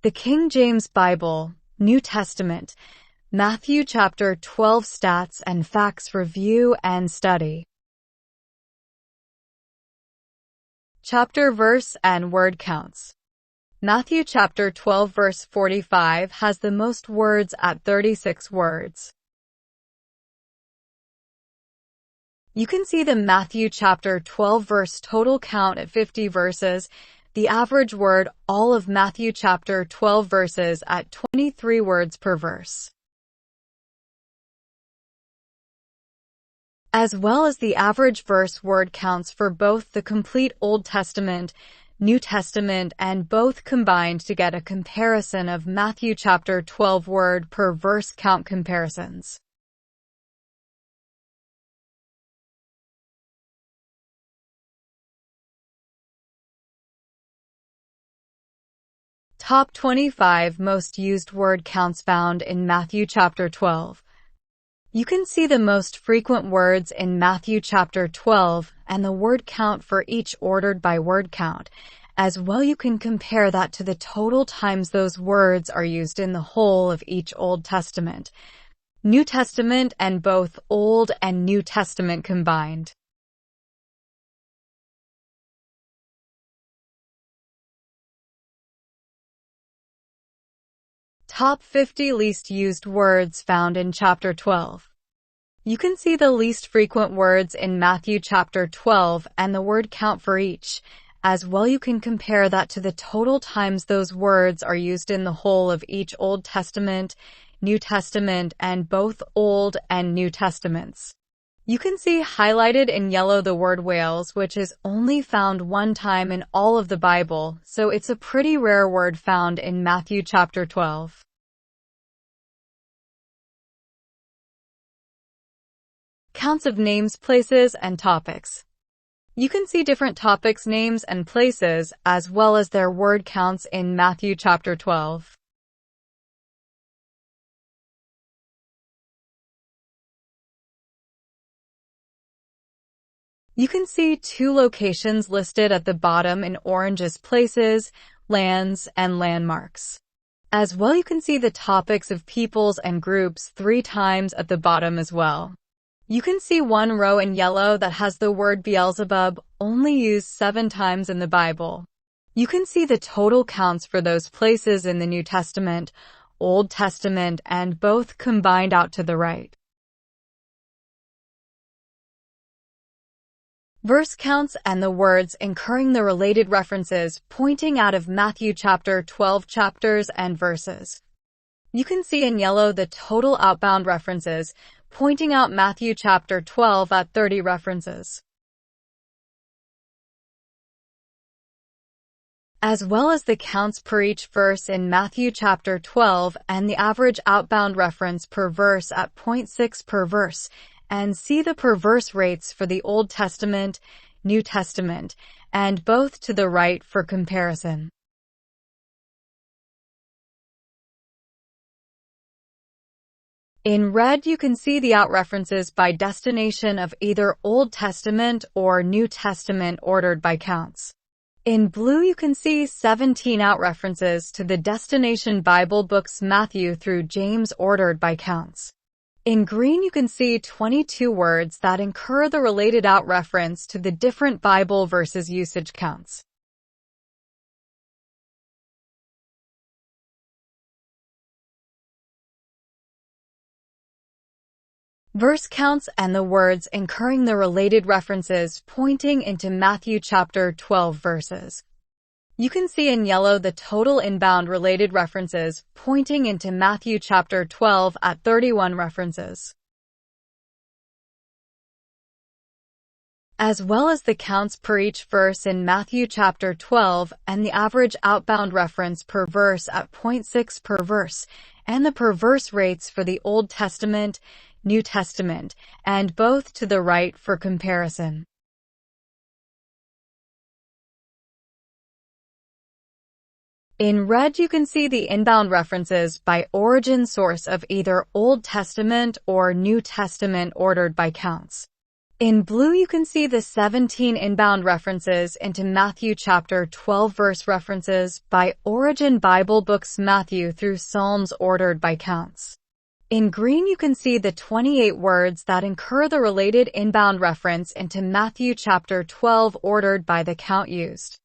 The King James Bible, New Testament, Matthew chapter 12 Stats and Facts Review and Study. Chapter, verse, and word counts. Matthew chapter 12 verse 45 has the most words at 36 words. You can see the Matthew chapter 12 verse total count at 50 verses, the average word all of Matthew chapter 12 verses at 23 words per verse, as well as the average verse word counts for both the complete Old Testament, New Testament, and both combined to get a comparison of Matthew chapter 12 word per verse count comparisons. Top 25 most used word counts found in Matthew chapter 12. You can see the most frequent words in Matthew chapter 12 and the word count for each ordered by word count. As well, you can compare that to the total times those words are used in the whole of each Old Testament, New Testament, and both Old and New Testament combined. Top 50 least used words found in chapter 12. You can see the least frequent words in Matthew chapter 12 and the word count for each. As well, you can compare that to the total times those words are used in the whole of each Old Testament, New Testament, and both Old and New Testaments. You can see highlighted in yellow the word whales, which is only found one time in all of the Bible, so it's a pretty rare word found in Matthew chapter 12. Counts of names, places, and topics. You can see different topics, names, and places, as well as their word counts in Matthew chapter 12. You can see two locations listed at the bottom in orange as places, lands, and landmarks. As well, you can see the topics of peoples and groups 3 times at the bottom as well. You can see one row in yellow that has the word Baal-zebub only used 7 times in the Bible. You can see the total counts for those places in the New Testament, Old Testament, and both combined out to the right. Verse counts and the words incurring the related references pointing out of Matthew chapter 12 chapters and verses. You can see in yellow the total outbound references pointing out Matthew chapter 12 at 30 references, as well as the counts per each verse in Matthew chapter 12 and the average outbound reference per verse at 0.6 per verse, and see the per verse rates for the Old Testament, New Testament, and both to the right for comparison. In red, you can see the out references by destination of either Old Testament or New Testament ordered by counts. In blue, you can see 17 out references to the destination Bible books Matthew through James ordered by counts. In green, you can see 22 words that incur the related out reference to the different Bible verses usage counts. Verse counts and the words incurring the related references pointing into Matthew chapter 12 verses. You can see in yellow the total inbound related references pointing into Matthew chapter 12 at 31 references, as well as the counts per each verse in Matthew chapter 12 and the average outbound reference per verse at 0.6 per verse, and the per verse rates for the Old Testament, New Testament, and both to the right for comparison. In red, you can see the inbound references by origin source of either Old Testament or New Testament ordered by counts. In blue, you can see the 17 inbound references into Matthew chapter 12 verse references by Origin Bible books Matthew through Psalms ordered by counts. In green, you can see the 28 words that incur the related inbound reference into Matthew chapter 12 ordered by the count used.